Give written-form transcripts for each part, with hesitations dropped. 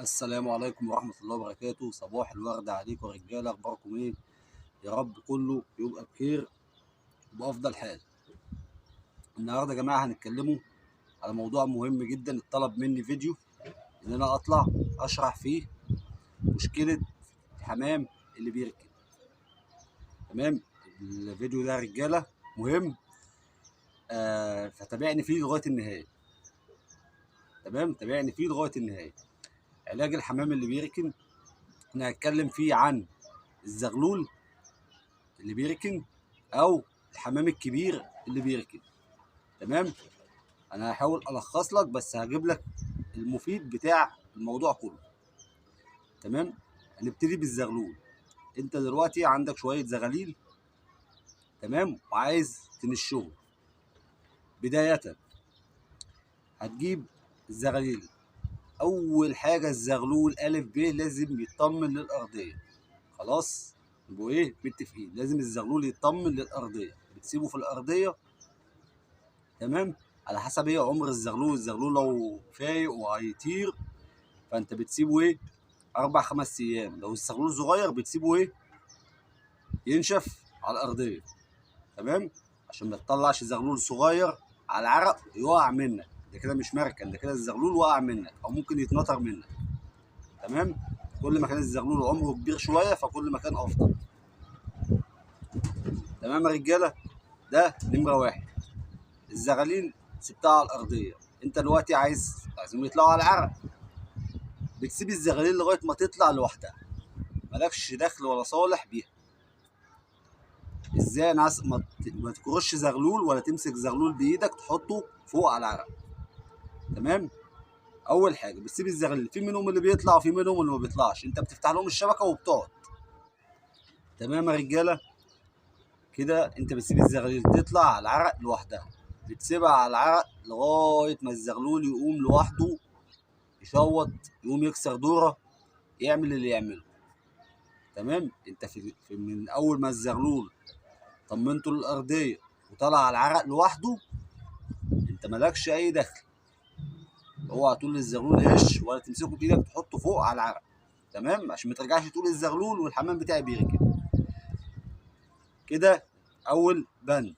السلام عليكم ورحمة الله وبركاته. صباح الورد عليكم يا رجالة، أخباركم إيه؟ يا رب كله يبقى بخير وبأفضل حال. النهاردة يا جماعة هنتكلموا على موضوع مهم جدا. اتطلب مني فيديو إن أنا أطلع أشرح فيه مشكلة الحمام اللي بيركن. تمام؟ الفيديو ده يا رجالة مهم، فتابعني فيه لغاية النهاية. تمام؟ تابعني فيه لغاية النهاية. علاج الحمام اللي بيركن، أنا هتكلم فيه عن الزغلول اللي بيركن او الحمام الكبير اللي بيركن. تمام، انا هحاول الخص لك بس هجيب لك المفيد بتاع الموضوع كله. تمام، هنبتدي بالزغلول. انت دلوقتي عندك شويه زغاليل، تمام، وعايز تنشهم. بدايه هتجيب الزغاليل. اول حاجه الزغلول الف ب لازم يطمن للارضيه. خلاص، يبقوا ايه متفقين؟ لازم الزغلول يطمن للارضيه. بتسيبه في الارضيه، تمام، على حسب ايه عمر الزغلول. الزغلول لو فايق وهيطير فانت بتسيبه ايه 4-5 ايام. لو الزغلول صغير بتسيبه ايه ينشف على الارضيه. تمام، عشان ما تطلعش زغلول صغير على العرق يقع منك. ده كده مش مركن، ده كده الزغلول وقع منك او ممكن يتنطر منك. تمام، كل ما كان الزغلول عمره كبير شويه فكل ما كان افضل. تمام يا رجاله، ده نمره واحد. الزغاليل سبتها على الارضيه، انت دلوقتي عايزهم يطلعوا على العرق. بتسيب الزغاليل لغايه ما تطلع لوحدها، مالكش دخل ولا صالح بيها. ازاي؟ ناس ما تكرش زغلول ولا تمسك زغلول بايدك تحطه فوق على العرق. تمام، اول حاجه بتسيب الزغاليل، في منهم اللي بيطلع وفي منهم اللي ما بيطلعش، انت بتفتح لهم الشبكه وبتقعد. تمام يا رجاله، كده انت بتسيب الزغاليل تطلع على العرق لوحدها. بتسيبها على العرق لغايه ما الزغلول يقوم لوحده، يشوط، يقوم يكسر دوره، يعمل اللي يعمله. تمام، انت من اول ما الزغلول طمنته للارضيه وطلع على العرق لوحده، انت مالكش اي دخل. اوعى تقول للزغلول هش ولا تمسكه بايدك تحطه فوق على العرق. تمام، عشان ما ترجعش تقول الزغلول والحمام بتاعي بيركن. كده اول بند.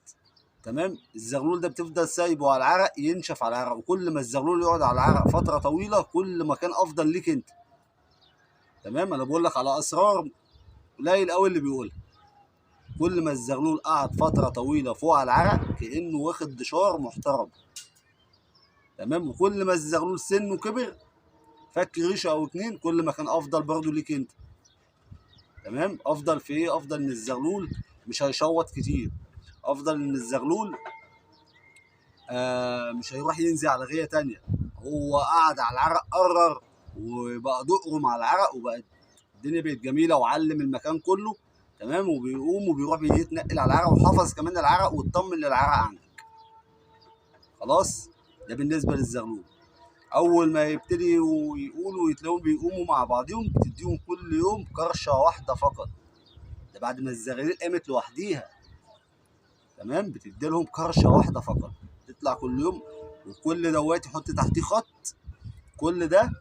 تمام، الزغلول ده بتفضل سايبه على العرق ينشف على العرق، وكل ما الزغلول يقعد على العرق فتره طويله كل ما كان افضل ليك انت. تمام، انا بقول لك على اسرار قليل قوي اللي بيقولها. كل ما الزغلول قعد فتره طويله فوق على العرق كانه واخد دشار محترم. تمام، وكل ما الزغلول سنه كبر فك ريشه او اتنين كل ما كان افضل برضو ليك انت. تمام، افضل في ايه؟ افضل ان الزغلول مش هيشوط كتير. افضل ان الزغلول مش هيروح ينزل على غايه تانية. هو قعد على العرق قرر وبقى دقرم على العرق، وبقى الدنيا بقت جميله وعلم المكان كله. تمام، وبيقوم وبيروح يتنقل على العرق وحفظ كمان العرق واطمن للعرق عندك. خلاص، ده بالنسبه للزغلول. اول ما يبتدي يقولوا يتلاقوا بيقوموا مع بعضهم بتديهم كل يوم كرشه واحده فقط. ده بعد ما الزغاليل قامت لوحديها. تمام، بتدي لهم كرشه واحده فقط، تطلع كل يوم. وكل دوات يحط تحتيه خط. كل ده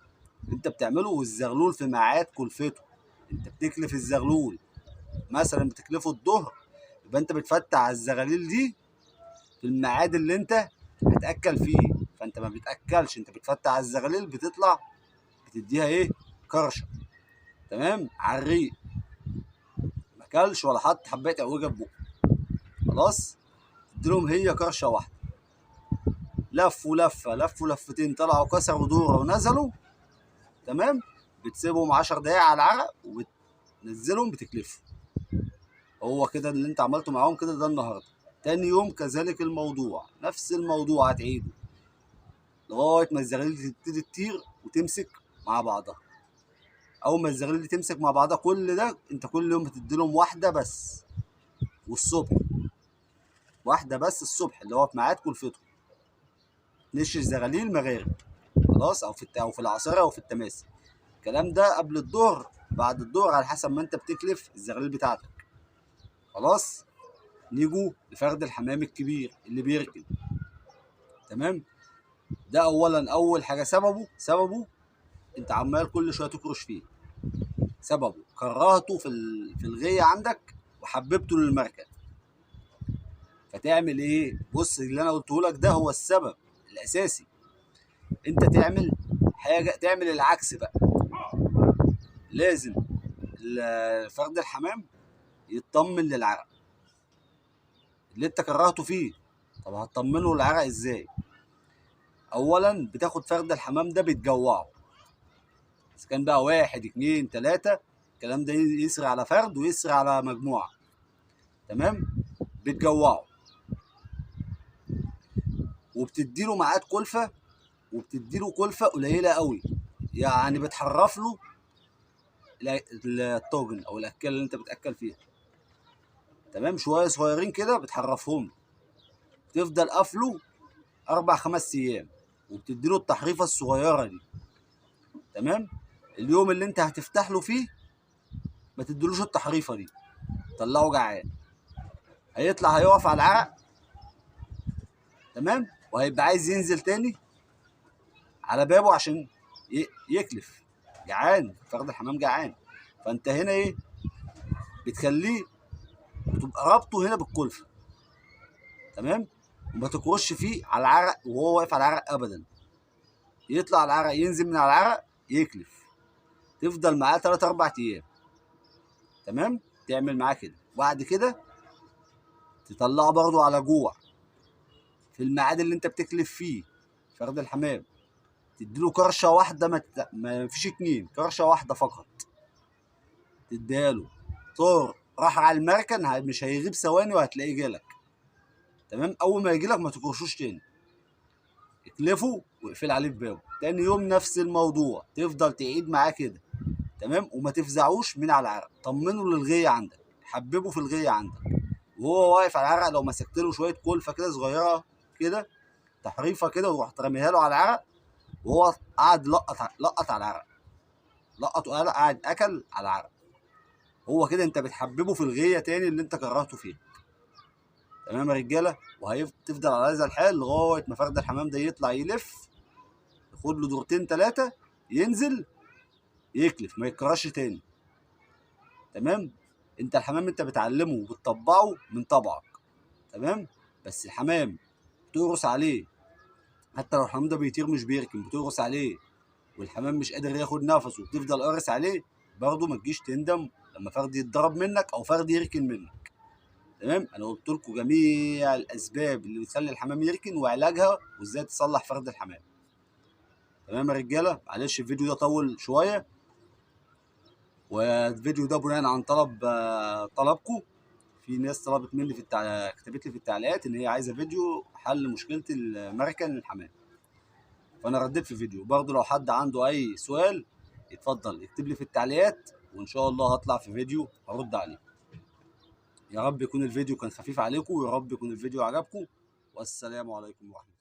انت بتعمله والزغلول في ميعاد كلفته. انت بتكلف الزغلول، مثلا بتكلفه الظهر، يبقى انت بتفتح على الزغاليل دي في الميعاد اللي انت هتاكل فيه. فانت ما بتاكلش، انت بتفتح على الزغاليل بتطلع بتديها ايه كرشه. تمام، على الريق، ما اكلش ولا حط حبايه عوجه في بقه. خلاص، تديلهم هي كرشه واحده. لفوا لفه، لفوا لفتين، طلعوا كسروا دوره ونزلوا. تمام، بتسيبهم 10 دقايق على العرق وبتنزلهم بتكلفهم. هو كده اللي انت عملته معاهم كده ده النهارده. تاني يوم كذلك الموضوع، نفس الموضوع هتعيده لغايه ما الزغاليل تبتدي تطير وتمسك مع بعضها. اول ما الزغاليل دي تمسك مع بعضها، كل ده انت كل يوم بتدي لهم واحده بس. والصبح واحده بس الصبح اللي هو في ميعاد كلفتهم. نش الزغاليل مغارب. خلاص، او في العصارة او في التماسي. الكلام ده قبل الظهر، بعد الظهر، على حسب ما انت بتكلف الزغاليل بتاعتك. خلاص، نيجوا لفرد الحمام الكبير اللي بيركن. تمام، ده اولا اول حاجه سببه انت عمال كل شويه تكرش فيه، سببه كرهته في الغيه عندك وحببته للمركب. فتعمل ايه؟ بص اللي انا قلته لك ده هو السبب الاساسي. انت تعمل حاجه، تعمل العكس بقى. لازم فرد الحمام يطمن للعرق اللي انت كرهته فيه. طب هتطمنه للعرق ازاي؟ اولا بتاخد فرد الحمام ده بتجوعه، اذا كان بقى 1 2 3، الكلام ده يسري على فرد ويسري على مجموعه. تمام؟ بتجوعه وبتديله ميعاد كلفه، وبتديله كلفه قليله قوي، يعني بتحرف له الطاجن او الاكله اللي انت بتاكل فيها. تمام؟ شويه صغيرين كده بتحرفهم، تفضل قافله 4 5 ايام، وبتديله التحريفه الصغيره دي. تمام؟ اليوم اللي انت هتفتح له فيه ما تديلوش التحريفه دي، طلعه جعان، هيطلع هيقف على العرق. تمام؟ وهيبقى عايز ينزل تاني على بابه عشان يكلف، جعان، فرد الحمام جعان. فانت هنا ايه؟ بتخليه، بتبقى رابطه هنا بالكلفه. تمام؟ وما تكرش فيه على العرق وهو واقف على العرق ابدا، يطلع على العرق، ينزل من على العرق، يكلف، تفضل معاه 3 4 ايام. تمام؟ تعمل معاه كده، وبعد كده تطلعه برضو على جوع في الميعاد اللي انت بتكلف فيه فرد الحمام. تديله كرشه واحده، ما فيش 2، كرشه واحده فقط تديها له. طار راح على المركن، مش هيغيب ثواني وهتلاقيه جالك. تمام؟ اول ما يجيلك ما تكرشوش تاني، اكلفه واقفل عليه في بابه. تاني يوم نفس الموضوع، تفضل تعيد معاه كده. تمام؟ وما تفزعوش من على العرق، طمنه للغيه عندك، حببه في الغيه عندك وهو واقف على العرق. لو مسكت له شويه كلفه كده صغيره كده، تحريفه كده، ورحت راميها له على العرق وهو قعد لقط على العرق، لقط وقعد اكل على العرق، هو كده انت بتحببه في الغيه تاني اللي انت كرهته فيها. تمام يا رجاله؟ وهتفضل على هذا الحال لغايه ما فرد الحمام ده يطلع يلف، ياخد له دورتين 3، ينزل يكلف، ما يتكررش تاني. تمام؟ انت الحمام انت بتعلمه وبتطبعه من طبعك. تمام؟ بس الحمام بتقرص عليه، حتى لو الحمام ده بيطير مش بيركن، بتقرص عليه والحمام مش قادر ياخد نفسه وبتفضل قارص عليه، برضه ما تجيش تندم لما فرد يتضرب منك او فرد يركن منك. تمام؟ انا قلت لكم جميع الاسباب اللي بتخلي الحمام يركن وعلاجها وازاي تصلح فرد الحمام. تمام يا رجاله؟ معلش الفيديو ده طول شويه، والفيديو ده بناء عن طلبكم. في ناس طلبت مني كتبت لي في التعليقات ان هي عايزه فيديو حل مشكله المركن الحمام، فانا رديت في فيديو. برضه لو حد عنده اي سؤال يتفضل يكتب لي في التعليقات، وان شاء الله هطلع في فيديو هرد عليه. يا رب يكون الفيديو كان خفيف عليكم، ويا رب يكون الفيديو عجبكم، والسلام عليكم ورحمه الله.